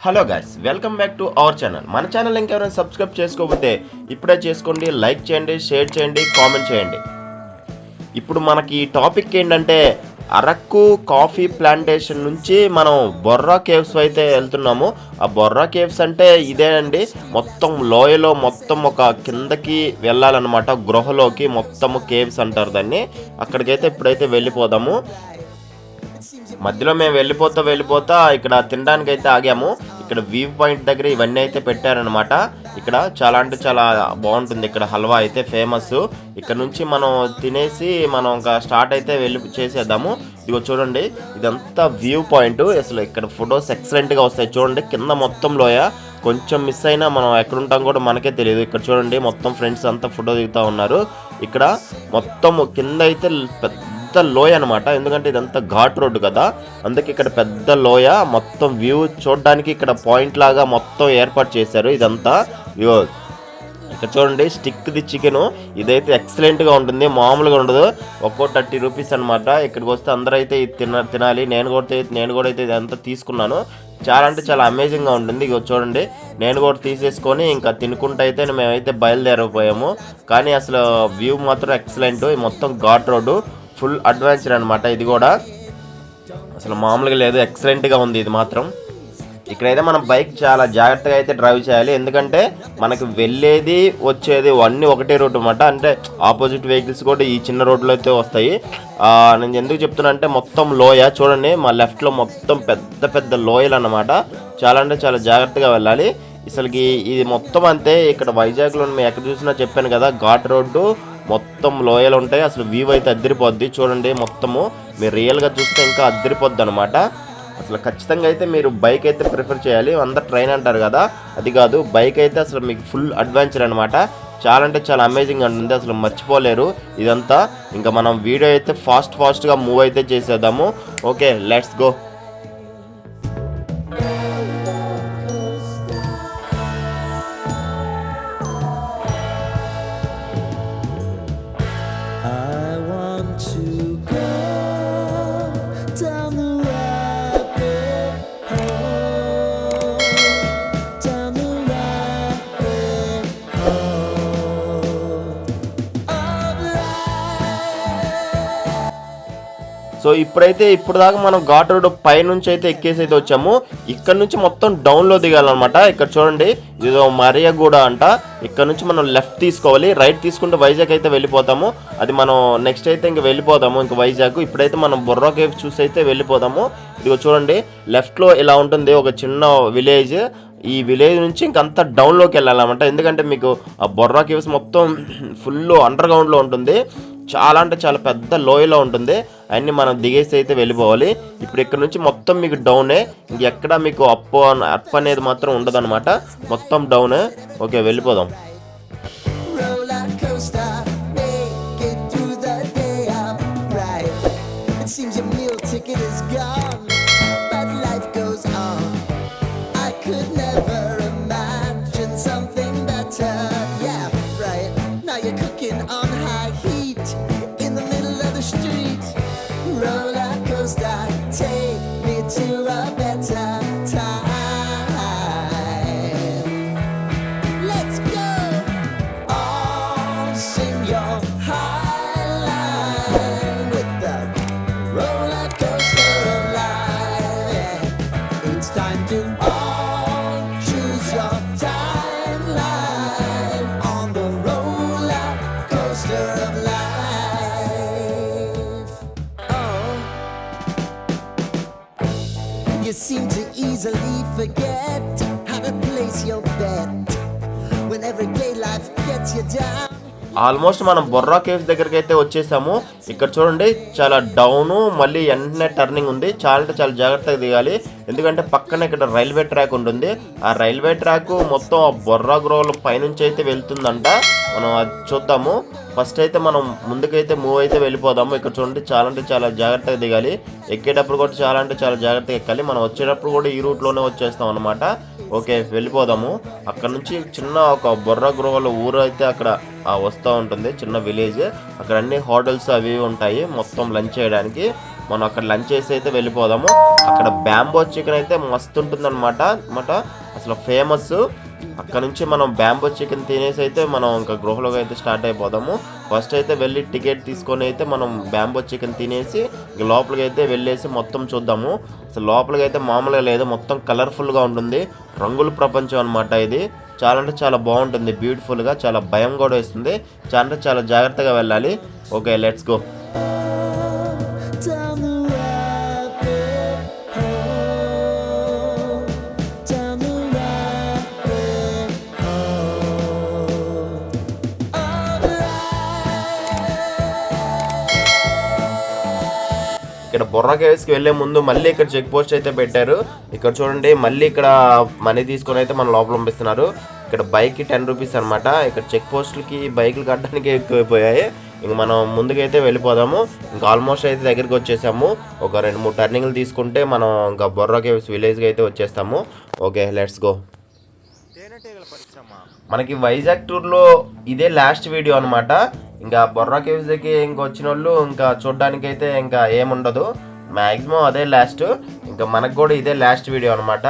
Hello guys, welcome back to our channel. మన channel ఇంకెవరైనా subscribe చేసుకోకపోతే ఇప్పుడే చేసుకోండి, లైక్ చేయండి, షేర్ చేయండి, కామెంట్ చేయండి. ఇప్పుడు మనకి టాపిక్ ఏంటంటే అరకు కాఫీ ప్లాంటేషన్ నుంచి మనం బొర్రా కేవ్స్ అయితే వెళ్తున్నాము. ఆ బొర్రా కేవ్స్ అంటే ఇదేనండి, మొత్తం లోయలో మొత్తం ఒక కిందకి వెళ్ళాలన్నమాట, గృహలోకి మొత్తం కేవ్స్ అంటారు దాన్ని. అక్కడికైతే ఇప్పుడైతే వెళ్ళిపోదాము. మధ్యలో మేము వెళ్ళిపోతా ఇక్కడ తినడానికి అయితే ఆగాము. ఇక్కడ వ్యూ పాయింట్ దగ్గర ఇవన్నీ అయితే పెట్టారనమాట. ఇక్కడ చాలా అంటే చాలా బాగుంటుంది. ఇక్కడ హల్వా అయితే ఫేమస్. ఇక్కడ నుంచి మనం తినేసి మనం ఇంకా స్టార్ట్ అయితే చేసేద్దాము. ఇదిగో చూడండి, ఇదంతా వ్యూ పాయింట్. అసలు ఇక్కడ ఫొటోస్ ఎక్సలెంట్గా వస్తాయి. చూడండి, కింద మొత్తం లోయ. కొంచెం మిస్ అయినా మనం ఎక్కడుంటాం కూడా మనకే తెలియదు. ఇక్కడ చూడండి, మొత్తం ఫ్రెండ్స్ అంతా ఫోటో దిగుతూ ఉన్నారు. ఇక్కడ మొత్తం కింద అయితే పెద్ద లోయ అనమాట, ఎందుకంటే ఇదంతా ఘాట్ రోడ్డు కదా, అందుకే ఇక్కడ పెద్ద లోయ. మొత్తం వ్యూ చూడడానికి ఇక్కడ పాయింట్ లాగా మొత్తం ఏర్పాటు చేశారు. ఇదంతా ఇక్కడ చూడండి, స్టిక్ది చికెన్ ఇదైతే ఎక్సలెంట్గా ఉంటుంది, మామూలుగా ఉండదు. ఒక్కో 30 రూపీస్ అనమాట. ఇక్కడికి వస్తే అందరూ అయితే తినాలి. నేను కూడా అయితే ఇదంతా తీసుకున్నాను. చాలా అంటే చాలా అమేజింగ్గా ఉంటుంది. ఇక చూడండి, నేను కూడా తీసేసుకొని ఇంకా తినుకుంటూ అయితే మేమైతే బయలుదేరిపోయాము. కానీ అసలు వ్యూ మాత్రం ఎక్సలెంట్. మొత్తం ఘాట్ రోడ్డు, ఫుల్ అడ్వెంచర్ అనమాట. ఇది కూడా అసలు మామూలుగా లేదు, ఎక్సలెంట్గా ఉంది ఇది మాత్రం. ఇక్కడైతే మనం బైక్ చాలా జాగ్రత్తగా అయితే డ్రైవ్ చేయాలి, ఎందుకంటే మనకి వెళ్ళేది వచ్చేది అన్నీ ఒకటే రోడ్డు అనమాట. అంటే ఆపోజిట్ వెహికల్స్ కూడా ఈ చిన్న రోడ్లో అయితే వస్తాయి. నేను ఎందుకు చెప్తున్నా అంటే మొత్తం లోయ చూడండి, మా లెఫ్ట్లో మొత్తం పెద్ద పెద్ద లోయలు అన్నమాట. చాలా అంటే చాలా జాగ్రత్తగా వెళ్ళాలి. అసలుకి ఇది మొత్తం అంతే. ఇక్కడ వైజాగ్లో మేము ఎక్కడ చూసినా చెప్పాను కదా, ఘాట్ రోడ్డు మొత్తం లోయలు ఉంటాయి. అసలు వ్యూ అయితే అద్దరిపోద్ది. చూడండి, మొత్తము మీరు రియల్గా చూస్తే ఇంకా అద్దరిపోద్ది అనమాట. అసలు ఖచ్చితంగా అయితే మీరు బైక్ అయితే ప్రిఫర్ చేయాలి. అందరు ట్రైన్ అంటారు కదా, అది కాదు, బైక్ అయితే అసలు మీకు ఫుల్ అడ్వెంచర్ అనమాట. చాలా అంటే చాలా అమేజింగ్ ఉంటుంది, అసలు మర్చిపోలేరు ఇదంతా. ఇంకా మనం వీడియో అయితే ఫాస్ట్గా మూవ్ అయితే చేసేద్దాము. Okay, let's go. సో ఇప్పుడు దాకా మనం ఘాట్ రోడ్ పైనుంచి అయితే ఎక్కేసి అయితే వచ్చాము. ఇక్కడ నుంచి మొత్తం డౌన్లో దిగాలన్నమాట. ఇక్కడ చూడండి, ఇదో మరియగూడ అంట. ఇక్కడ నుంచి మనం లెఫ్ట్ తీసుకోవాలి, రైట్ తీసుకుంటే వైజాగ్ అయితే వెళ్ళిపోతాము. అది మనం నెక్స్ట్ అయితే ఇంక వెళ్ళిపోతాము ఇంక వైజాగ్. ఇప్పుడైతే మనం బొర్రా కేవ్ చూసి అయితే వెళ్ళిపోతాము. ఇదిగో చూడండి, లెఫ్ట్లో ఇలా ఉంటుంది ఒక చిన్న విలేజ్. ఈ విలేజ్ నుంచి ఇంకంతా డౌన్లోకి వెళ్ళాలన్నమాట, ఎందుకంటే మీకు ఆ బొర్రా కేవ్స్ మొత్తం ఫుల్ అండర్ గ్రౌండ్లో ఉంటుంది. చాలా అంటే చాలా పెద్ద లోయలో ఉంటుంది. అన్నీ మనం దిగేసి అయితే వెళ్ళిపోవాలి. ఇప్పుడు ఇక్కడ నుంచి మొత్తం మీకు డౌనే, ఇంకెక్కడ మీకు అప్ అనేది మాత్రం ఉండదన్నమాట, మొత్తం డౌనే. ఓకే, వెళ్ళిపోదాం. You seem to easily forget how to place your bet when everyday life gets you down. Almost మనం బొర్రా కేవ్స్ దగ్గరికి అయితే వచ్చేసాము. ఇక్కడ చూడండి, చాలా డౌను, మళ్ళీ వెంటనే టర్నింగ్ ఉంది. చాలా అంటే చాలా జాగ్రత్తగా దిగాలి, ఎందుకంటే పక్కన ఇక్కడ రైల్వే ట్రాక్ ఉంటుంది. ఆ రైల్వే ట్రాక్ మొత్తం ఆ బొర్రా గ్రోవ్ల పైనుంచి అయితే వెళ్తుందంట. మనం అది చూద్దాము. ఫస్ట్ అయితే మనం ముందుకైతే మూవ్ అయితే వెళ్ళిపోదాము. ఇక్కడ చూడండి, చాలా అంటే చాలా జాగ్రత్తగా దిగాలి. ఎక్కేటప్పుడు కూడా చాలా అంటే చాలా జాగ్రత్తగా ఎక్కాలి. మనం వచ్చేటప్పుడు కూడా ఈ రూట్లోనే వచ్చేస్తాం అనమాట. ఓకే, వెళ్ళిపోదాము. అక్కడ నుంచి చిన్న ఒక బొర్రా గ్రోవల ఊరు అయితే అక్కడ వస్తూ ఉంటుంది, చిన్న విలేజ్. అక్కడ అన్ని హోటల్స్ అవి ఉంటాయి మొత్తం లంచ్ చేయడానికి. మనం అక్కడ లంచ్ చేసి అయితే వెళ్ళిపోదాము. అక్కడ బ్యాంబో చికెన్ అయితే మస్తు ఉంటుందన్నమాట. అసలు ఫేమస్. అక్కడ నుంచి మనం బ్యాంబో చికెన్ తినేసి అయితే మనం ఇంకా గృహలోకి అయితే స్టార్ట్ అయిపోదాము. ఫస్ట్ అయితే వెళ్ళి టికెట్ తీసుకొని అయితే మనం బ్యాంబో చికెన్ తినేసి లోపలికి అయితే వెళ్ళేసి మొత్తం చూద్దాము. అసలు లోపలికి అయితే మామూలుగా లేదు, మొత్తం కలర్ఫుల్గా ఉంటుంది. రంగుల ప్రపంచం అనమాట ఇది. చాలా అంటే చాలా బాగుంటుంది, బ్యూటిఫుల్గా. చాలా భయం కూడా వేస్తుంది. చాలా అంటే చాలా జాగ్రత్తగా వెళ్ళాలి. Okay, let's go. ఇక్కడ బొర్రా కేవ్స్కి వెళ్ళే ముందు మళ్ళీ ఇక్కడ చెక్ పోస్ట్ అయితే పెట్టారు. ఇక్కడ చూడండి, మళ్ళీ ఇక్కడ మనీ తీసుకొని అయితే మన లోపల పంపిస్తున్నారు. ఇక్కడ బైక్కి 10 రూపీస్ అనమాట. ఇక్కడ చెక్ పోస్టులకి బైకులు కట్టడానికి ఎక్కువైపోయాయి. ఇంక మనం ముందుకైతే వెళ్ళిపోదాము. ఇంకా ఆల్మోస్ట్ అయితే దగ్గరికి వచ్చేసాము. ఒక 2-3 టర్నింగ్లు తీసుకుంటే మనం ఇంకా బొర్రా కేవ్స్ విలేజ్కి అయితే వచ్చేస్తాము. Okay, let's go. మనకి వైజాగ్ టూర్లో ఇదే లాస్ట్ వీడియో అనమాట. ఇంకా బొర్రా కేవ్స్ దగ్గర ఇంకా వచ్చిన వాళ్ళు ఇంకా చూడడానికి అయితే ఇంకా ఏముండదు, మ్యాక్సిమం అదే లాస్ట్. ఇంకా మనకు కూడా ఇదే లాస్ట్ వీడియో అనమాట.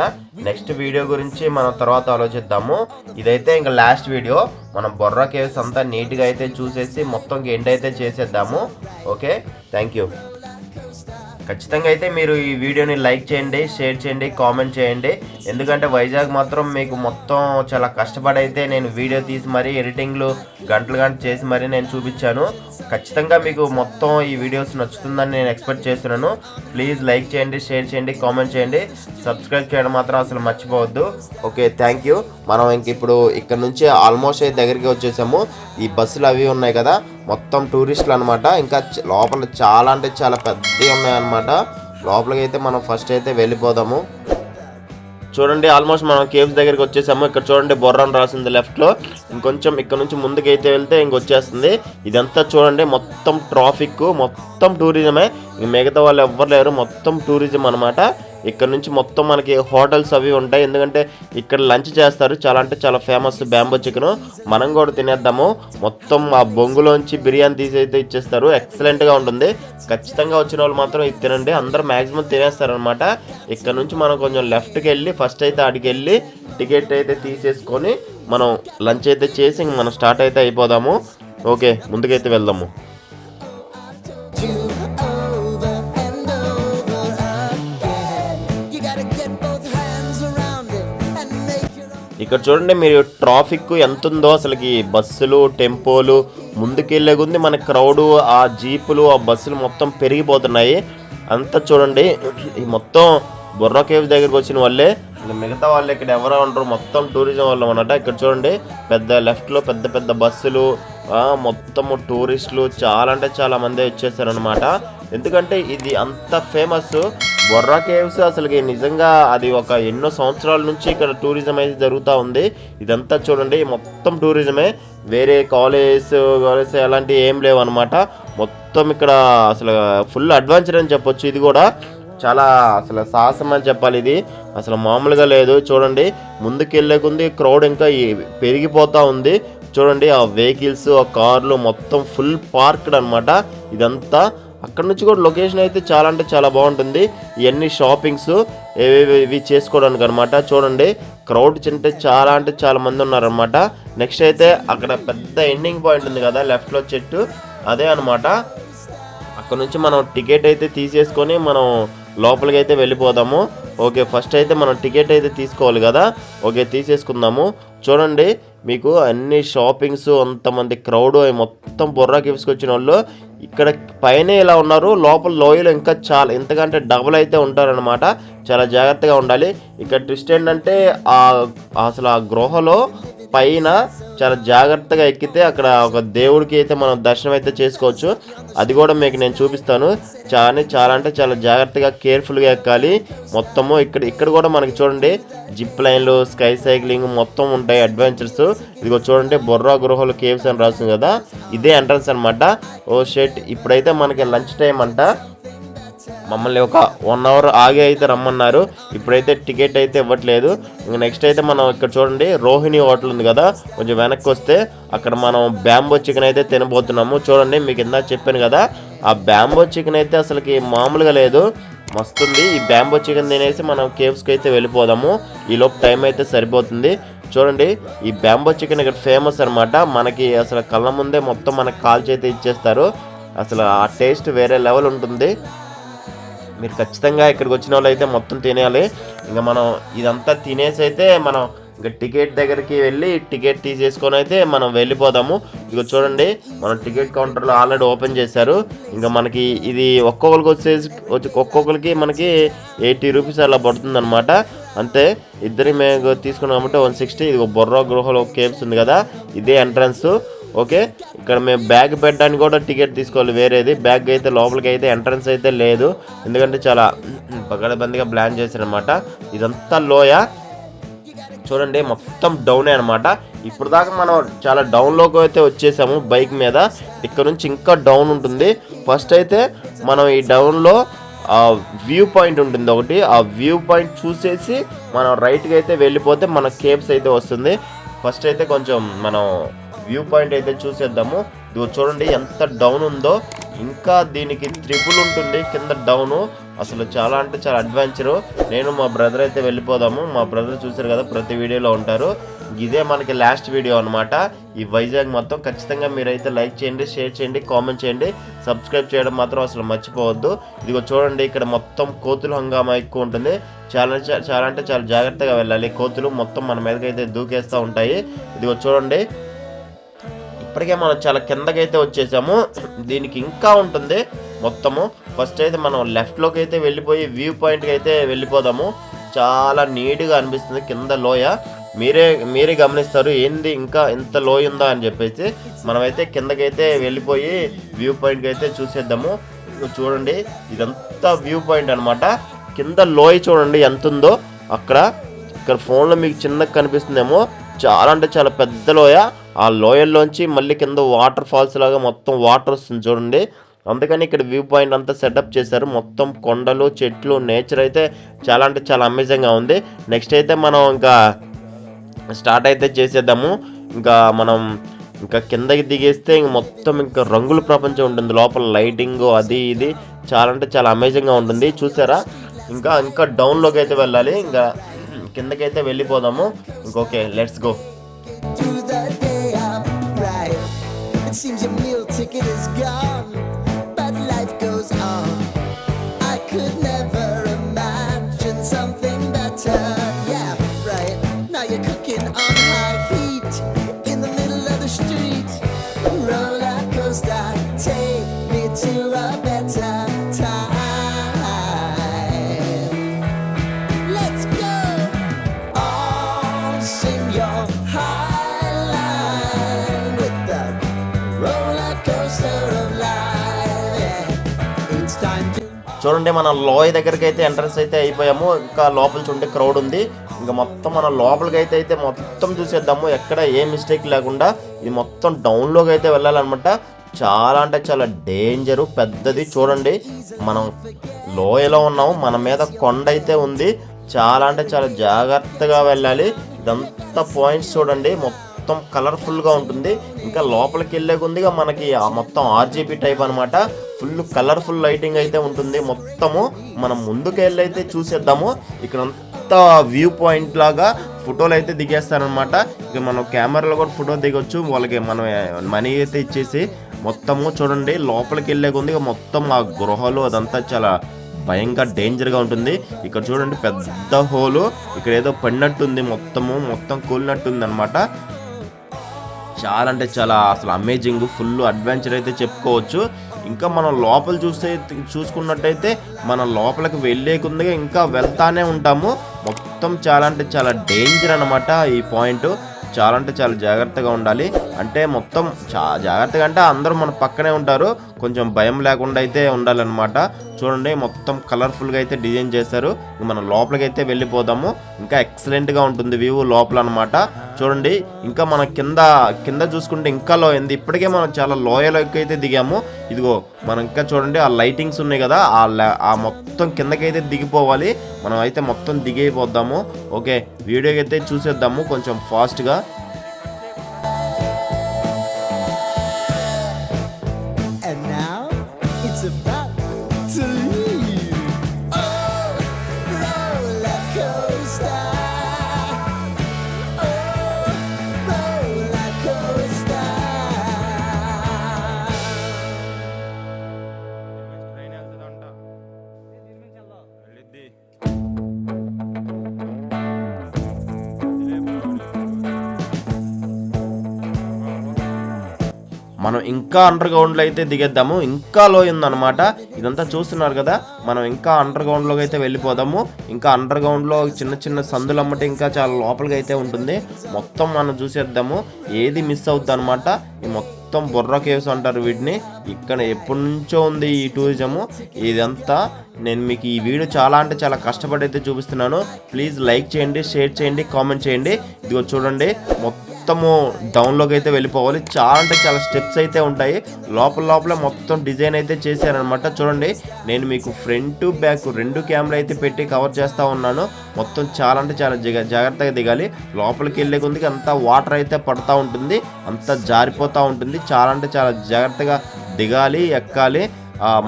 నెక్స్ట్ వీడియో గురించి మనం తర్వాత ఆలోచిద్దాము. ఇదైతే ఇంకా లాస్ట్ వీడియో. మనం బొర్రా కేవ్స్ అంతా నీట్గా అయితే చూసేసి మొత్తం ఎండ్ అయితే చేసేద్దాము. Okay, thank you. ఖచ్చితంగా అయితే మీరు ఈ వీడియోని లైక్ చేయండి, షేర్ చేయండి, కామెంట్ చేయండి. ఎందుకంటే వైజాగ్ మాత్రం మీకు మొత్తం చాలా కష్టపడి అయితే నేను వీడియో తీసి మరీ ఎడిటింగ్లు గంటలు చేసి మరీ నేను చూపించాను. ఖచ్చితంగా మీకు మొత్తం ఈ వీడియోస్ నచ్చుతుందని నేను ఎక్స్పెక్ట్ చేస్తున్నాను. ప్లీజ్ లైక్ చేయండి, షేర్ చేయండి, కామెంట్ చేయండి, సబ్స్క్రైబ్ చేయడం మాత్రం అసలు మర్చిపోవద్దు. Okay, thank you. మనం ఇంక ఇప్పుడు ఇక్కడ నుంచి ఆల్మోస్ట్ అయితే దగ్గరికి వచ్చేసాము. ఈ బస్సులు అవి ఉన్నాయి కదా, మొత్తం టూరిస్టులు అనమాట. ఇంకా లోపల చాలా అంటే చాలా పెద్దవి ఉన్నాయన్నమాట. లోపలికి అయితే మనం ఫస్ట్ అయితే వెళ్ళిపోదాము. చూడండి, ఆల్మోస్ట్ మనం కేవ్స్ దగ్గరికి వచ్చేసాము. ఇక్కడ చూడండి బొర్రా అని రాసింది లెఫ్ట్లో. ఇంకొంచెం ఇక్కడ నుంచి ముందుకైతే వెళ్తే ఇంకొచ్చేస్తుంది. ఇదంతా చూడండి మొత్తం ట్రాఫిక్, మొత్తం టూరిజమే. మిగతా వాళ్ళు ఎవ్వరు లేరు, మొత్తం టూరిజం అనమాట. ఇక్కడ నుంచి మొత్తం మనకి హోటల్స్ అవి ఉంటాయి. ఎందుకంటే ఇక్కడ లంచ్ చేస్తారు. చాలా అంటే చాలా ఫేమస్ బ్యాంబో చికెన్. మనం కూడా తినేద్దాము. మొత్తం ఆ బొంగులోంచి బిర్యానీ తీసి అయితే ఇచ్చేస్తారు. ఎక్సలెంట్గా ఉంటుంది. ఖచ్చితంగా వచ్చిన వాళ్ళు మాత్రం ఇది తినండి. అందరూ మ్యాక్సిమం తినేస్తారనమాట. ఇక్కడ నుంచి మనం కొంచెం లెఫ్ట్కి వెళ్ళి ఫస్ట్ అయితే అడిగి వెళ్ళి టికెట్ అయితే తీసేసుకొని మనం లంచ్ అయితే చేసి మనం స్టార్ట్ అయితే అయిపోదాము. ఓకే, ముందుకైతే వెళ్దాము. ఇక్కడ చూడండి మీరు ట్రాఫిక్ ఎంత ఉందో అసలుకి. బస్సులు, టెంపోలు, ముందుకెళ్ళే కొద్ది మన క్రౌడు, ఆ జీపులు, ఆ బస్సులు మొత్తం పెరిగిపోతున్నాయి. అంతా చూడండి, ఈ మొత్తం బొర్రా కేవ్స్ దగ్గరికి వచ్చిన వాళ్ళే. మిగతా వాళ్ళు ఇక్కడ ఎవరో ఉండరు, మొత్తం టూరిజం వాళ్ళు అనమాట. ఇక్కడ చూడండి పెద్ద లెఫ్ట్లో పెద్ద పెద్ద బస్సులు, మొత్తము టూరిస్టులు చాలా అంటే చాలా మంది వచ్చేసారనమాట. ఎందుకంటే ఇది అంత ఫేమస్ బొర్రా కేవ్స్. అసలుకి నిజంగా అది ఒక ఎన్నో సంవత్సరాల నుంచి ఇక్కడ టూరిజం అయితే జరుగుతూ ఉంది. ఇదంతా చూడండి మొత్తం టూరిజమే. వేరే కాలేజ్ అలాంటివి ఏం లేవు అనమాట. మొత్తం ఇక్కడ అసలు ఫుల్ అడ్వెంచర్ అని చెప్పొచ్చు. ఇది కూడా చాలా అసలు సాహసం అని చెప్పాలి. ఇది అసలు మామూలుగా లేదు. చూడండి ముందుకెళ్ళే కొద్ది క్రౌడ్ ఇంకా పెరిగిపోతూ ఉంది. చూడండి ఆ వెహికల్స్, ఆ కార్లు మొత్తం ఫుల్ పార్క్డ్ అనమాట ఇదంతా. అక్కడ నుంచి కూడా లొకేషన్ అయితే చాలా అంటే చాలా బాగుంటుంది. ఇవన్నీ షాపింగ్స్ ఏవేవి చేసుకోవడానికి అనమాట. చూడండి క్రౌడ్ అంటే చాలా మంది ఉన్నారనమాట. నెక్స్ట్ అయితే అక్కడ పెద్ద ఎండింగ్ పాయింట్ ఉంది కదా లెఫ్ట్లో చెట్టు, అదే అనమాట. అక్కడ నుంచి మనం టికెట్ అయితే తీసేసుకొని మనం లోపలికి అయితే వెళ్ళిపోదాము. ఓకే, ఫస్ట్ అయితే మనం టికెట్ అయితే తీసుకోవాలి కదా. ఓకే, తీసేసుకుందాము. చూడండి మీకు అన్ని షాపింగ్స్, అంతమంది క్రౌడ్, మొత్తం బొర్రా కేవ్స్కి వచ్చిన వాళ్ళు ఇక్కడ పైన ఇలా ఉన్నారు. లోపల లోయలో ఇంకా చాలా ఇంతకంటే డబుల్ అయితే ఉంటారనమాట. చాలా జాగ్రత్తగా ఉండాలి. ఇక్కడ ట్విస్ట్ ఏంటంటే అసలు ఆ గృహలో పైన చాలా జాగ్రత్తగా ఎక్కితే అక్కడ ఒక దేవుడికి అయితే మనం దర్శనం అయితే చేసుకోవచ్చు. అది కూడా మీకు నేను చూపిస్తాను. చాలా అంటే చాలా జాగ్రత్తగా కేర్ఫుల్గా ఎక్కాలి మొత్తము. ఇక్కడ కూడా మనకి చూడండి జిప్ లైన్లు, స్కై సైక్లింగ్ మొత్తం ఉంటాయి, అడ్వెంచర్స్. ఇదిగో చూడండి బొర్రా గృహలు కేవ్స్ అని రాస్తుంది కదా, ఇదే ఎంట్రన్స్ అనమాట. ఓ షెట్, ఇప్పుడైతే మనకి లంచ్ టైం అంట. మమ్మల్ని ఒక 1 అవర్ ఆగి అయితే రమ్మన్నారు. ఇప్పుడైతే టికెట్ అయితే ఇవ్వట్లేదు. ఇంకా నెక్స్ట్ అయితే మనం ఇక్కడ చూడండి రోహిణి హోటల్ ఉంది కదా, కొంచెం వెనక్కి వస్తే అక్కడ మనం బ్యాంబో చికెన్ అయితే తినబోతున్నాము. చూడండి మీకు ఇందాక చెప్పాను కదా, ఆ బ్యాంబో చికెన్ అయితే అసలుకి మామూలుగా లేదు, మస్తుంది. ఈ బ్యాంబో చికెన్ తినేసి మనం కేవ్స్కి అయితే వెళ్ళిపోదాము. ఈలోపు టైం అయితే సరిపోతుంది. చూడండి ఈ బ్యాంబో చికెన్ ఇక్కడ ఫేమస్ అనమాట. మనకి అసలు కళ్ళ ముందే మొత్తం మనకి కాల్చి అయితే ఇచ్చేస్తారు. అసలు ఆ టేస్ట్ వేరే లెవెల్ ఉంటుంది. మీరు ఖచ్చితంగా ఇక్కడికి వచ్చిన వాళ్ళు అయితే మొత్తం తినేయాలి. ఇంకా మనం ఇదంతా తినేసి అయితే మనం ఇంకా టికెట్ దగ్గరికి వెళ్ళి టికెట్ తీసేసుకొని అయితే మనం వెళ్ళిపోదాము. ఇక చూడండి మనం టికెట్ కౌంటర్లో ఆల్రెడీ ఓపెన్ చేశారు. ఇంకా మనకి ఇది ఒక్కొక్కరికి మనకి 80 రూపీస్ అలా పడుతుంది అనమాట. అంతే, ఇద్దరి మేము తీసుకున్నామంటే 160. ఇది బొర్రా గృహలో కేవ్స్ ఉంది కదా, ఇదే ఎంట్రన్స్. ఓకే, ఇక్కడ మేము బ్యాగ్ పెట్టడానికి కూడా టికెట్ తీసుకోవాలి వేరేది. బ్యాగ్ అయితే లోపలికి అయితే ఎంట్రన్స్ అయితే లేదు, ఎందుకంటే చాలా పగడబందిగా ప్లాన్ చేశారనమాట. ఇదంతా లోయ చూడండి, మొత్తం డౌనే అనమాట. ఇప్పుడు దాకా మనం చాలా డౌన్లోకి అయితే వచ్చేసాము బైక్ మీద. ఇక్కడ నుంచి ఇంకా డౌన్ ఉంటుంది. ఫస్ట్ అయితే మనం ఈ డౌన్లో వ్యూ పాయింట్ ఉంటుంది ఒకటి, ఆ వ్యూ పాయింట్ చూసేసి మనం రైట్కి అయితే వెళ్ళిపోతే మన కేవ్స్ అయితే వస్తుంది. ఫస్ట్ అయితే కొంచెం మనం వ్యూ పాయింట్ అయితే చూసేద్దాము. ఇది చూడండి ఎంత డౌన్ ఉందో, ఇంకా దీనికి ట్రిపుల్ ఉంటుంది కింద డౌను. అసలు చాలా అంటే చాలా అడ్వెంచరు. నేను మా బ్రదర్ అయితే వెళ్ళిపోదాము. మా బ్రదర్ చూసారు కదా, ప్రతి వీడియోలో ఉంటారు. ఇదే మనకి లాస్ట్ వీడియో అనమాట. ఈ వైజాగ్ మొత్తం ఖచ్చితంగా మీరైతే లైక్ చేయండి, షేర్ చేయండి, కామెంట్ చేయండి, సబ్స్క్రైబ్ చేయడం మాత్రం అసలు మర్చిపోవద్దు. ఇదిగో చూడండి ఇక్కడ మొత్తం కోతులు హంగామా ఎక్కువ ఉంటుంది. చాలా అంటే చాలా జాగ్రత్తగా వెళ్ళాలి. కోతులు మొత్తం మన మీదకైతే దూకేస్తూ ఉంటాయి. ఇదిగో చూడండి ఇప్పటికే మనం చాలా కిందకైతే వచ్చేసాము. దీనికి ఇంకా ఉంటుంది మొత్తము. ఫస్ట్ అయితే మనం లెఫ్ట్లోకి అయితే వెళ్ళిపోయి వ్యూ పాయింట్కి అయితే వెళ్ళిపోదాము. చాలా నీట్గా అనిపిస్తుంది కింద లోయ. మీరే గమనిస్తారు ఏంది ఇంకా ఎంత లోయ ఉందా అని చెప్పేసి. మనమైతే కిందకైతే వెళ్ళిపోయి వ్యూ పాయింట్కి అయితే చూసేద్దాము. చూడండి ఇదంతా వ్యూ పాయింట్ అనమాట. కింద లోయ చూడండి ఎంత ఉందో. ఇక్కడ ఫోన్లో మీకు చిన్నగా కనిపిస్తుందేమో, చాలా అంటే చాలా పెద్ద లోయ. ఆ లోయల్లోంచి మళ్ళీ కింద వాటర్ ఫాల్స్ లాగా మొత్తం వాటర్ వస్తుంది చూడండి. అందుకని ఇక్కడ వ్యూ పాయింట్ అంతా సెటప్ చేశారు. మొత్తం కొండలు, చెట్లు, నేచర్ అయితే చాలా అంటే చాలా అమేజింగ్గా ఉంది. నెక్స్ట్ అయితే మనం ఇంకా స్టార్ట్ అయితే చేసేద్దాము. ఇంకా కిందకి దిగేస్తే ఇంక మొత్తం ఇంకా రంగుల ప్రపంచం ఉంటుంది లోపల. లైటింగ్ అది ఇది చాలా అంటే చాలా అమేజింగ్గా ఉంటుంది. చూసారా, ఇంకా డౌన్లోకి అయితే వెళ్ళాలి. ఇంకా కిందకైతే వెళ్ళిపోదాము. Okay, let's go. It seems your meal ticket is gone, but life goes on. I could never imagine something better. Yeah, right. Now you're cooking on high heat in the middle of the street. Roller coaster, take me to a better time. Let's go. All sing your చూడండి మన లోయ దగ్గరికి అయితే entrance అయితే అయిపోయాము. ఇంకా లోపల చూడండి క్రౌడ్ ఉంది. ఇంకా మొత్తం మన లోపలికి అయితే మొత్తం చూసేద్దాము, ఎక్కడ ఏ మిస్టేక్ లేకుండా. ఇది మొత్తం డౌన్లోకి అయితే వెళ్ళాలన్నమాట. చాలా అంటే చాలా డేంజరు, పెద్దది. చూడండి మనం లోయలో ఉన్నాము, మన మీద కొండ అయితే ఉంది. చాలా అంటే చాలా జాగ్రత్తగా వెళ్ళాలి. ఇదంతా పాయింట్స్ చూడండి, మొత్తం కలర్ఫుల్గా ఉంటుంది. ఇంకా లోపలికి వెళ్ళే కొద్దిగా మనకి మొత్తం RGB టైప్ అనమాట. ఫుల్ కలర్ఫుల్ లైటింగ్ అయితే ఉంటుంది మొత్తము. మనం ముందుకు వెళ్ళి అయితే చూసేద్దాము. ఇక్కడ అంతా వ్యూ పాయింట్ లాగా ఫోటోలు అయితే దిగేస్తారనమాట. ఇక మనం కెమెరాలో కూడా ఫోటో దిగొచ్చు. వాళ్ళకి మనం మనీ అయితే ఇచ్చేసి మొత్తము చూడండి లోపలికి వెళ్ళే కొద్దిగా మొత్తం ఆ గృహలు అదంతా చాలా భయంగా డేంజర్గా ఉంటుంది. ఇక్కడ చూడండి పెద్ద హోలు, ఇక్కడ ఏదో పడినట్టుంది, మొత్తం కూలినట్టుంది అనమాట. చాలా అంటే చాలా అసలు అమేజింగ్, ఫుల్ అడ్వెంచర్ అయితే చెప్పుకోవచ్చు. ఇంకా మనం లోపల చూసుకున్నట్టయితే మన లోపలికి వెళ్ళే కొద్దిగా ఇంకా వెళ్తానే ఉంటాము. మొత్తం చాలా అంటే చాలా డేంజర్ అనమాట ఈ పాయింట్. చాలా అంటే చాలా జాగ్రత్తగా ఉండాలి. అంటే మొత్తం జాగ్రత్తగా అంటే అందరూ మన పక్కనే ఉంటారు, కొంచెం భయం లేకుండా అయితే ఉండాలన్నమాట. చూడండి మొత్తం కలర్ఫుల్గా అయితే డిజైన్ చేశారు. మనం లోపలికి అయితే వెళ్ళిపోదాము. ఇంకా ఎక్సలెంట్గా ఉంటుంది వ్యూ లోపల అనమాట. చూడండి ఇంకా మన కింద చూసుకుంటే ఇంకా లోయింది. ఇప్పటికే మనం చాలా లోయలోకి అయితే దిగాము. ఇదిగో మనం ఇంకా చూడండి ఆ లైటింగ్స్ ఉన్నాయి కదా, ఆ మొత్తం కిందకైతే దిగిపోవాలి. మనం అయితే మొత్తం దిగిపోద్దాము. ఓకే, వీడియోకి అయితే చూసేద్దాము కొంచెం ఫాస్ట్గా. మనం ఇంకా అండర్ గ్రౌండ్లో అయితే దిగేద్దాము. ఇంకా లోయ ఉందన్నమాట. ఇదంతా చూస్తున్నారు కదా, మనం ఇంకా అండర్ గ్రౌండ్లోకి అయితే వెళ్ళిపోదాము. ఇంకా అండర్ గ్రౌండ్లో చిన్న చిన్న సందులు అమ్మటే ఇంకా చాలా లోపలికి అయితే ఉంటుంది. మొత్తం మనం చూసేద్దాము, ఏది మిస్ అవుద్ది అనమాట. ఈ మొత్తం బొర్రా కేవ్స్ అంటారు వీటిని. ఇక్కడ ఎప్పటి నుంచో ఉంది ఈ టూరిజము. ఇదంతా నేను మీకు ఈ వీడియో చాలా అంటే చాలా కష్టపడి అయితే చూపిస్తున్నాను. ప్లీజ్ లైక్ చేయండి, షేర్ చేయండి, కామెంట్ చేయండి. ఇదిగో చూడండి, మొత్తము డౌన్లోకి అయితే వెళ్ళిపోవాలి. చాలా అంటే చాలా స్టెప్స్ అయితే ఉంటాయి. లోపల మొత్తం డిజైన్ అయితే చేశారనమాట. చూడండి, నేను మీకు ఫ్రంట్ బ్యాక్ 2 కెమెరా అయితే పెట్టి కవర్ చేస్తూ ఉన్నాను. మొత్తం చాలా అంటే చాలా జాగ్రత్తగా దిగాలి. లోపలికి వెళ్ళే కొద్దికి అంతా వాటర్ అయితే పడుతూ ఉంటుంది, అంతా జారిపోతూ ఉంటుంది. చాలా అంటే చాలా జాగ్రత్తగా దిగాలి, ఎక్కాలి.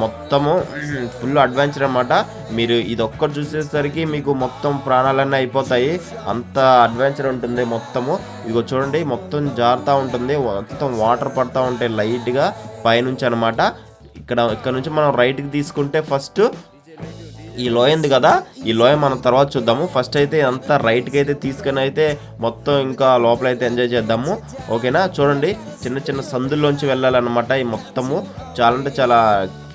మొత్తము ఫుల్ అడ్వెంచర్ అన్నమాట. మీరు ఇది ఒక్కటి చూసేసరికి మీకు మొత్తం ప్రాణాలన్నీ అయిపోతాయి, అంత అడ్వెంచర్ ఉంటుంది మొత్తము. ఇదిగో చూడండి, మొత్తం జారుతూ ఉంటుంది, మొత్తం వాటర్ పడుతూ ఉంటాయి లైట్గా పైనుంచి అనమాట. ఇక్కడ నుంచి మనం రైట్కి తీసుకుంటే ఫస్ట్ ఈ లోయ ఉంది కదా, ఈ లోయ మనం తర్వాత చూద్దాము. ఫస్ట్ అయితే అంతా రైట్కి అయితే తీసుకొని అయితే మొత్తం ఇంకా లోపల అయితే ఎంజాయ్ చేద్దాము. ఓకేనా? చూడండి, చిన్న చిన్న సందుల్లోంచి వెళ్ళాలన్నమాట. ఈ మొత్తము చాలా అంటే చాలా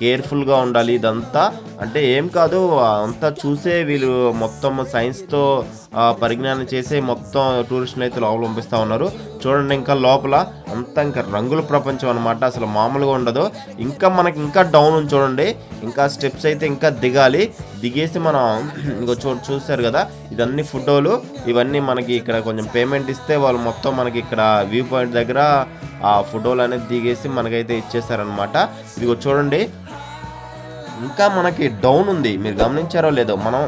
కేర్ఫుల్గా ఉండాలి. ఇదంతా అంటే ఏం కాదు, అంతా చూసే వీళ్ళు మొత్తం సైన్స్తో పరిజ్ఞానం చేసే మొత్తం టూరిస్టులు అయితే లోపల పంపిస్తూ ఉన్నారు. చూడండి, ఇంకా లోపల అంతా ఇంకా రంగుల ప్రపంచం అనమాట, అసలు మామూలుగా ఉండదు. ఇంకా మనకి ఇంకా డౌన్ ఉంది చూడండి, ఇంకా స్టెప్స్ అయితే ఇంకా దిగాలి. దిగేసి మనం ఇంకో చూస్తారు కదా, ఇదన్నీ ఫోటోలు. ఇవన్నీ మనకి ఇక్కడ కొంచెం పేమెంట్ ఇస్తే వాళ్ళు మొత్తం మనకి ఇక్కడ వ్యూ పాయింట్ దగ్గర ఆ ఫోటోలు అనేది దిగేసి మనకైతే ఇచ్చేసారనమాట. ఇదిగో చూడండి, ఇంకా మనకి డౌన్ ఉంది, మీరు గమనించారో లేదో, మనం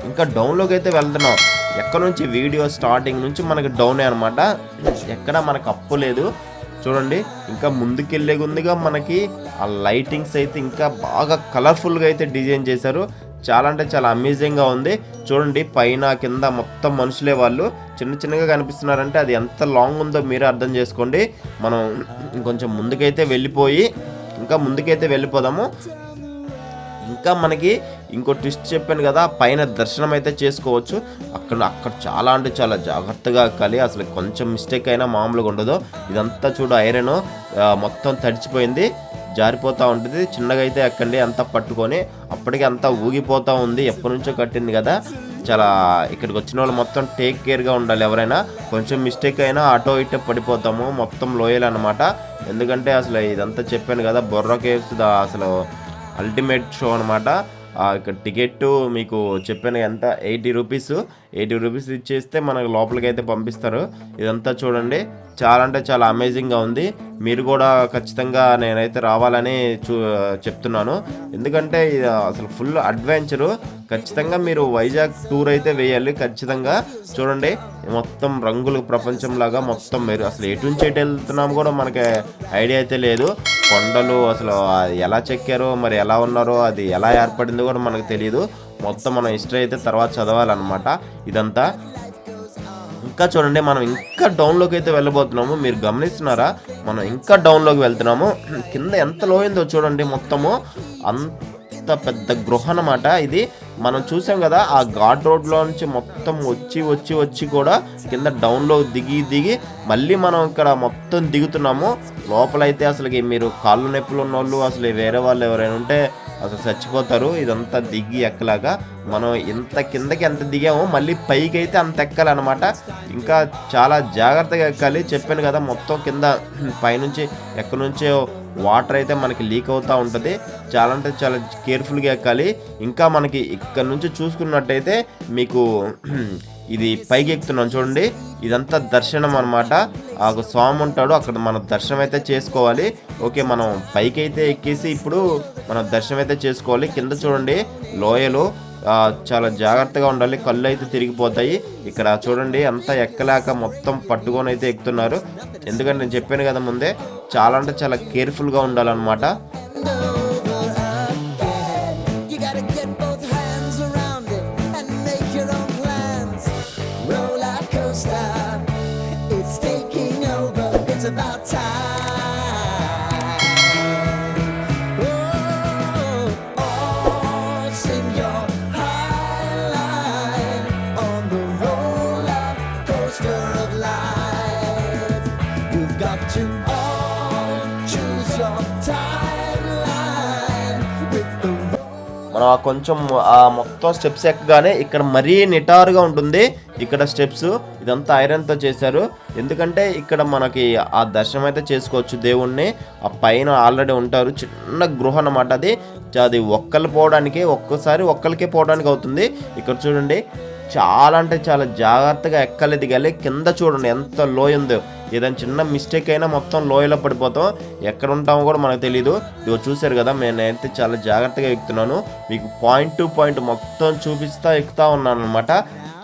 ఇంకా డౌన్లోకి అయితే వెళ్తున్నాం. ఎక్కడ నుంచి వీడియో స్టార్టింగ్ నుంచి మనకి డౌనే అనమాట, ఎక్కడ మనకు అప్పు లేదు. చూడండి, ఇంకా ముందుకెళ్ళే కొద్దిగా మనకి ఆ లైటింగ్స్ అయితే ఇంకా బాగా కలర్ఫుల్గా అయితే డిజైన్ చేశారు. చాలా అంటే చాలా అమేజింగ్గా ఉంది. చూడండి, పైన కింద మొత్తం మనుషులే, వాళ్ళు చిన్న చిన్నగా కనిపిస్తున్నారంటే అది ఎంత లాంగ్ ఉందో మీరే అర్థం చేసుకోండి. మనం ఇంకొంచెం ముందుకైతే వెళ్ళిపోదాము. ఇంకా మనకి ఇంకో ట్విస్ట్ చెప్పాను కదా, పైన దర్శనం అయితే చేసుకోవచ్చు. అక్కడ చాలా అంటే చాలా జాగ్రత్తగా ఎక్కాలి, అసలు కొంచెం మిస్టేక్ అయినా మామూలుగా ఉండదు. ఇదంతా చూడు, ఐరన్ మొత్తం తడిచిపోయింది, జారిపోతూ ఉంటుంది. చిన్నగా అయితే ఎక్కండి, అంతా పట్టుకొని. అప్పటికే అంతా ఊగిపోతూ ఉంది, ఎప్పటి నుంచో కట్టింది కదా. చాలా ఇక్కడికి వచ్చిన వాళ్ళు మొత్తం టేక్ కేర్గా ఉండాలి. ఎవరైనా కొంచెం మిస్టేక్ అయినా అటో ఇటో పడిపోతాము, మొత్తం లోయలు అనమాట. ఎందుకంటే అసలు ఇదంతా చెప్పాను కదా, బొర్రా కేవ్స్ అసలు అల్టిమేట్ షో అనమాట. ఇక్కడ టికెట్ మీకు చెప్పాను ఎంత, 80 రూపీస్ ఇచ్చేస్తే మనకు లోపలికి అయితే పంపిస్తారు. ఇదంతా చూడండి, చాలా అంటే చాలా అమేజింగ్గా ఉంది. మీరు కూడా ఖచ్చితంగా నేనైతే రావాలని చెప్తున్నాను. ఎందుకంటే ఇది అసలు ఫుల్ అడ్వెంచరు. ఖచ్చితంగా మీరు వైజాగ్ టూర్ అయితే వేయాలి ఖచ్చితంగా. చూడండి, మొత్తం రంగుల ప్రపంచంలాగా మొత్తం మీరు అసలు ఎటు నుంచి ఎటు వెళ్తున్నాము కూడా మనకి ఐడియా అయితే లేదు. కొండలు అసలు ఎలా చెక్కారో, మరి ఎలా ఉన్నారో, అది ఎలా ఏర్పడిందో కూడా మనకు తెలియదు. మొత్తం మన హిస్టరీ అయితే తర్వాత చదవాలన్నమాట ఇదంతా. ఇంకా చూడండి, మనం ఇంకా డౌన్లోకి అయితే వెళ్ళబోతున్నాము. మీరు గమనిస్తున్నారా, మనం ఇంకా డౌన్లోకి వెళ్తున్నాము. కింద ఎంత లోయిందో చూడండి, మొత్తము అంత పెద్ద గృహ అన్నమాట ఇది. మనం చూసాం కదా, ఆ ఘాట్ రోడ్లో నుంచి మొత్తం వచ్చి కూడా కింద డౌన్లో దిగి మళ్ళీ మనం ఇక్కడ మొత్తం దిగుతున్నాము. లోపలైతే అసలుకి మీరు కాళ్ళు నొప్పులు ఉన్న వాళ్ళు, అసలు వేరే వాళ్ళు ఎవరైనా ఉంటే అసలు చచ్చిపోతారు. ఇదంతా దిగి ఎక్కలాగా మనం ఎంత కిందకి ఎంత దిగామో మళ్ళీ పైకి అయితే అంత ఎక్కాలన్నమాట. ఇంకా చాలా జాగ్రత్తగా ఎక్కాలి. చెప్పాను కదా, మొత్తం కింద పైనుంచి ఎక్కడి నుంచో వాటర్ అయితే మనకి లీక్ అవుతూ ఉంటుంది. చాలా అంటే చాలా కేర్ఫుల్గా ఎక్కాలి. ఇంకా మనకి ఇక్కడ నుంచి చూసుకున్నట్టయితే మీకు ఇది పైకి ఎక్కుతున్నాం చూడండి, ఇదంతా దర్శనం అనమాట. ఆ స్వామి ఉంటాడు అక్కడ, మన దర్శనం అయితే చేసుకోవాలి. ఓకే, మనం పైకి అయితే ఎక్కేసి ఇప్పుడు మనం దర్శనం అయితే చేసుకోవాలి. కింద చూడండి లోయలు, చాలా జాగ్రత్తగా ఉండాలి, కళ్ళు అయితే తిరిగిపోతాయి. ఇక్కడ చూడండి, అంతా ఎక్కలేక మొత్తం పట్టుకొని అయితే ఎక్కుతున్నారు. ఎందుకంటే నేను చెప్పాను కదా ముందే, చాలా అంటే చాలా కేర్ఫుల్గా ఉండాలన్నమాట. మనం కొంచెం ఆ మొత్తం స్టెప్స్ ఎక్కగానే ఇక్కడ మరీ నిటారుగా ఉంటుంది. ఇక్కడ స్టెప్స్ ఇదంతా ఐరన్తో చేశారు. ఎందుకంటే ఇక్కడ మనకి ఆ దర్శనం అయితే చేసుకోవచ్చు దేవుణ్ణి. ఆ పైన ఆల్రెడీ ఉంటారు, చిన్న గృహ అన్నమాట. అది ఒక్కళ్ళు పోవడానికి ఒక్కరికే పోవడానికి అవుతుంది. ఇక్కడ చూడండి, చాలా అంటే చాలా జాగ్రత్తగా ఎక్కాలి, దిగాలి. కింద చూడండి ఎంత లోయ ఉందో. ఏదైనా చిన్న మిస్టేక్ అయినా మొత్తం లోయలో పడిపోతాం. ఎక్కడ ఉంటామో కూడా మనకు తెలియదు. ఇదిగో చూశారు కదా, నేనైతే చాలా జాగ్రత్తగా ఎక్కుతున్నాను. మీకు పాయింట్ టు పాయింట్ మొత్తం ఎక్కుతా ఉన్నాను అనమాట.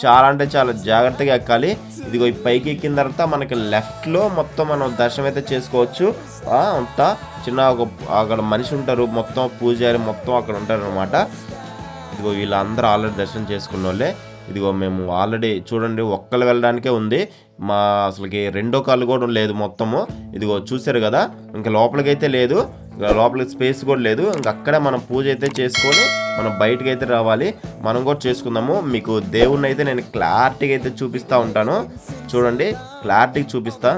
చాలా అంటే చాలా జాగ్రత్తగా ఎక్కాలి. ఇదిగో ఈ పైకి ఎక్కిన తర్వాత మనకి లెఫ్ట్లో మొత్తం మనం దర్శనం అయితే చేసుకోవచ్చు. అంతా చిన్న అక్కడ మనిషి ఉంటారు, మొత్తం పూజారి మొత్తం అక్కడ ఉంటారు అనమాట. ఇదిగో వీళ్ళందరూ ఆల్రెడీ దర్శనం చేసుకున్న వాళ్ళే. ఇదిగో మేము ఆల్రెడీ చూడండి ఒక్కళ్ళు వెళ్ళడానికే ఉంది, అసలుకి రెండో కాళ్ళు కూడా లేదు మొత్తము. ఇదిగో చూసారు కదా, ఇంకా లోపలికి అయితే లేదు, లోపలికి స్పేస్ కూడా లేదు. ఇంకా అక్కడే మనం పూజ అయితే చేసుకొని మనం బయటకు అయితే రావాలి. మనం కూడా చేసుకుందాము. మీకు దేవుణ్ణి అయితే నేను క్లారిటీగా అయితే చూపిస్తూ ఉంటాను. చూడండి, క్లారిటీగా చూపిస్తా.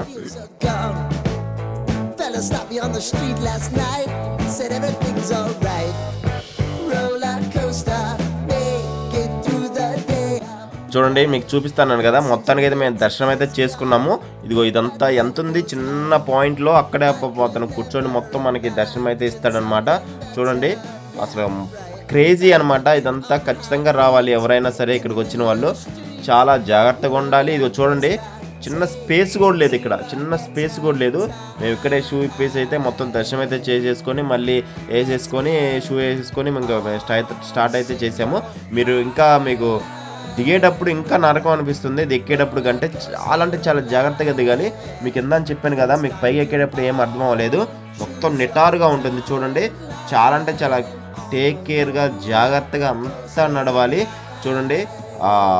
చూడండి, మీకు చూపిస్తాను కదా. మొత్తానికి అయితే మేము దర్శనం అయితే చేసుకున్నాము. ఇదిగో ఇదంతా ఎంత ఉంది, చిన్న పాయింట్లో అక్కడే అతను కూర్చొని మొత్తం మనకి దర్శనం అయితే ఇస్తాడనమాట. చూడండి, అసలు క్రేజీ అనమాట. ఇదంతా ఖచ్చితంగా రావాలి ఎవరైనా సరే, ఇక్కడికి వచ్చిన వాళ్ళు చాలా జాగ్రత్తగా ఉండాలి. ఇదిగో చూడండి, చిన్న స్పేస్ కూడా లేదు, ఇక్కడ చిన్న స్పేస్ కూడా లేదు. మేము ఇక్కడే షూ ఇప్పేసి అయితే మొత్తం దర్శనం అయితే చేసేసుకొని మళ్ళీ వేసేసుకొని షూ వేసేసుకొని ఇంకా స్టార్ట్ అయితే చేసాము. మీరు ఇంకా మీకు దిగేటప్పుడు ఇంకా నరకం అనిపిస్తుంది, ఎక్కేటప్పుడు కంటే చాలా అంటే చాలా జాగ్రత్తగా దిగాలి. మీకు ఇందని చెప్పాను కదా, మీకు పైకి ఎక్కేటప్పుడు ఏం అర్థం అవ్వలేదు, మొత్తం నిటారుగా ఉంటుంది. చూడండి, చాలా అంటే చాలా టేక్ కేర్గా జాగ్రత్తగా అంతా నడవాలి. చూడండి,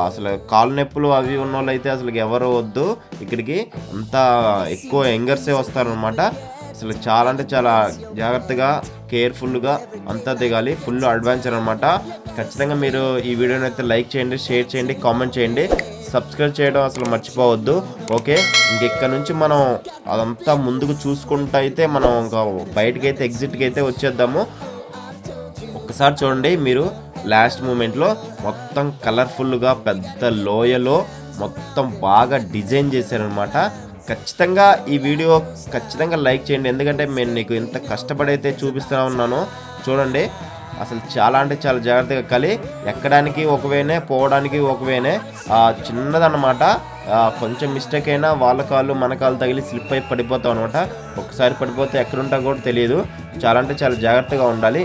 అసలు కాలు నొప్పులు అవి ఉన్న వాళ్ళు అయితే అసలు ఎవరు వద్దు ఇక్కడికి. అంతా ఎక్కువ యంగర్సే వస్తారనమాట. అసలు చాలా అంటే చాలా జాగ్రత్తగా కేర్ఫుల్గా అంతా దిగాలి. ఫుల్ అడ్వెంచర్ అనమాట. ఖచ్చితంగా మీరు ఈ వీడియోని అయితే లైక్ చేయండి, షేర్ చేయండి, కామెంట్ చేయండి, సబ్స్క్రైబ్ చేయడం అసలు మర్చిపోవద్దు. ఓకే, ఇక్కడ నుంచి మనం అదంతా ముందుకు చూసుకుంటూ అయితే మనం ఇంకా బయటకి అయితే ఎగ్జిట్కి అయితే వచ్చేద్దాము. ఒక్కసారి చూడండి మీరు, లాస్ట్ మూమెంట్లో మొత్తం కలర్ఫుల్గా పెద్ద లోయలో మొత్తం బాగా డిజైన్ చేశారనమాట. ఖచ్చితంగా ఈ వీడియో ఖచ్చితంగా లైక్ చేయండి, ఎందుకంటే నేను నీకు ఇంత కష్టపడైతే చూపిస్తూ ఉన్నాను. చూడండి, అసలు చాలా అంటే చాలా జాగ్రత్తగా ఎక్కాలి. ఎక్కడానికి ఒక వేనే, పోవడానికి ఒక వేనే. చిన్నదన్నమాట. కొంచెం మిస్టేక్ అయినా వాళ్ళ కాళ్ళు మన కాళ్ళు తగిలి స్లిప్ అయి పడిపోతాం అనమాట. ఒకసారి పడిపోతే ఎక్కడుంటా కూడా తెలియదు. చాలా అంటే చాలా జాగ్రత్తగా ఉండాలి.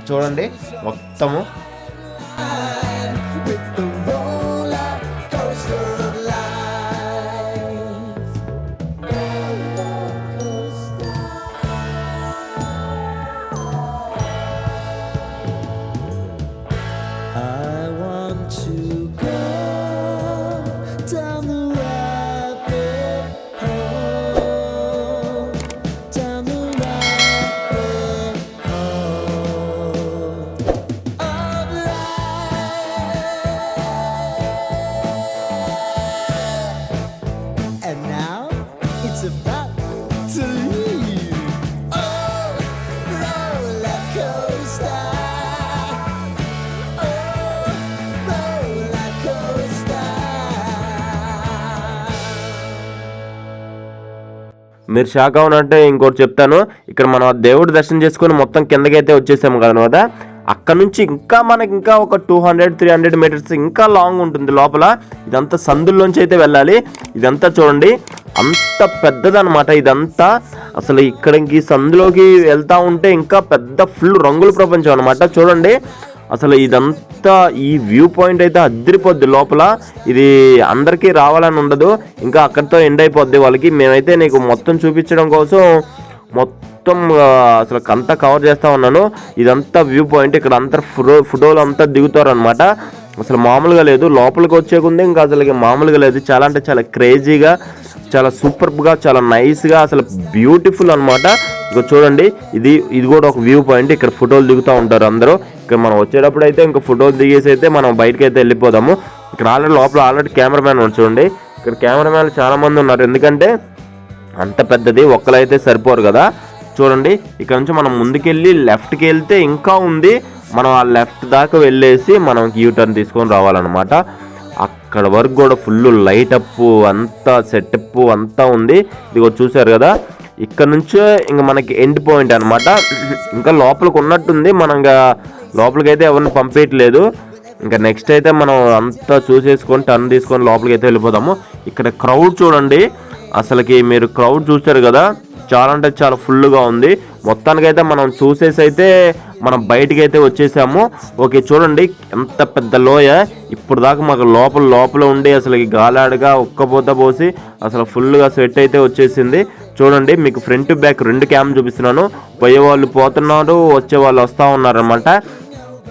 చూడండి, మొత్తము మీరు షాక్ అవునంటే ఇంకోటి చెప్తాను. ఇక్కడ మనం దేవుడి దర్శనం చేసుకొని మొత్తం కిందకైతే వచ్చేసాము కదా. అక్కడ నుంచి ఇంకా మనకి ఇంకా ఒక 200-300 మీటర్స్ ఇంకా లాంగ్ ఉంటుంది లోపల. ఇదంతా సందుల్లోంచి అయితే వెళ్ళాలి. ఇదంతా చూడండి, అంత పెద్దదన్నమాట ఇదంతా. అసలు ఇక్కడికి సందులోకి వెళ్తూ ఉంటే ఇంకా పెద్ద ఫుల్ రంగుల ప్రపంచం అనమాట. చూడండి, అసలు ఇదంతా ఈ వ్యూ పాయింట్ అయితే అదిరిపోద్ది లోపల. ఇది అందరికీ రావాలని ఉండదు, ఇంకా అక్కడితో ఎండ్ అయిపోద్ది వాళ్ళకి. మేమైతే నీకు మొత్తం చూపించడం కోసం మొత్తం అసలు అంతా కవర్ చేస్తూ ఉన్నాను. ఇదంతా వ్యూ పాయింట్. ఇక్కడ అంతా ఫోటోలు అంతా దిగుతారు అనమాట. అసలు మామూలుగా లేదు, లోపలికి వచ్చేకుంది ఇంకా అసలు మామూలుగా లేదు. చాలా అంటే చాలా క్రేజీగా చాలా సూపర్గా, చాలా నైస్గా, అసలు బ్యూటిఫుల్ అనమాట. ఇక చూడండి, ఇది కూడా ఒక వ్యూ పాయింట్. ఇక్కడ ఫోటోలు దిగుతూ ఉంటారు అందరూ. ఇక్కడ మనం వచ్చేటప్పుడు అయితే ఇంకా ఫోటోలు దిగేసి అయితే మనం బయటకి అయితే వెళ్ళిపోదాము. ఇక్కడ లోపల ఆల్రెడీ కెమెరామ్యాన్ ఉన్నారు చూడండి. ఇక్కడ కెమెరామ్యాన్లు చాలామంది ఉన్నారు, ఎందుకంటే అంత పెద్దది ఒక్కలైతే సరిపోరు కదా. చూడండి, ఇక్కడ నుంచి మనం ముందుకెళ్ళి లెఫ్ట్కి వెళ్తే ఇంకా ఉంది. మనం ఆ లెఫ్ట్ దాకా వెళ్ళేసి మనం యూటర్న్ తీసుకొని రావాలన్నమాట. అక్కడ వరకు కూడా ఫుల్ లైట్ అప్ అంతా సెటప్ అంతా ఉంది. ఇదిగో చూసారు కదా, ఇక్కడ నుంచే ఇంకా మనకి ఎండ్ పాయింట్ అనమాట. ఇంకా లోపలికి ఉన్నట్టుంది, మనం ఇంకా లోపలికి అయితే ఎవరిని పంపించట్లేదు. ఇంకా నెక్స్ట్ అయితే మనం అంతా చూసేసుకొని టర్న్ తీసుకొని లోపలికి అయితే వెళ్ళిపోదాము. ఇక్కడ క్రౌడ్ చూడండి, అసలుకి మీరు క్రౌడ్ చూసారు కదా, చాలా అంటే చాలా ఫుల్గా ఉంది. మొత్తానికైతే మనం చూసేసి అయితే మనం బయటికి అయితే వచ్చేసాము. ఓకే, చూడండి ఎంత పెద్ద లోయ. ఇప్పుడు దాకా మాకు లోపల ఉండి అసలు గాలాడగా ఒక్కపోత పోసి అసలు ఫుల్గా స్వెట్ అయితే వచ్చేసింది. చూడండి, మీకు ఫ్రంట్ బ్యాక్ 2 క్యామ్ చూపిస్తున్నాను. పోయే వాళ్ళు పోతున్నారు, వచ్చే వాళ్ళు వస్తూ ఉన్నారనమాట.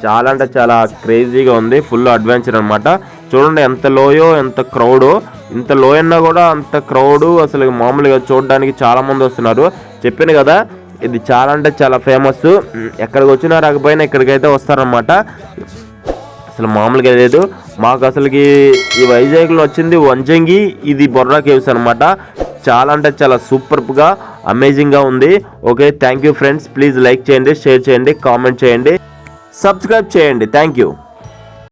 చాలా అంటే చాలా క్రేజీగా ఉంది, ఫుల్ అడ్వెంచర్ అనమాట. చూడండి ఎంత లోయో, ఎంత క్రౌడో. ఇంత లో అన్నా కూడా అంత క్రౌడు, అసలు మామూలుగా చూడడానికి చాలా మంది వస్తున్నారు. చెప్పాను కదా, ఇది చాలా అంటే చాలా ఫేమస్. ఎక్కడికి వచ్చినా రాకపోయినా ఇక్కడికైతే వస్తారనమాట. అసలు మామూలుగా లేదు. మాకు అసలుకి ఈ వైజాగ్లో వచ్చింది వంజంగి, ఇది బొర్రా కేవ్స్ అనమాట. చాలా అంటే చాలా సూపర్గా అమేజింగ్గా ఉంది. Okay, thank you friends. Please like చేయండి, షేర్ చేయండి, కామెంట్ చేయండి, సబ్స్క్రైబ్ చేయండి. Thank you.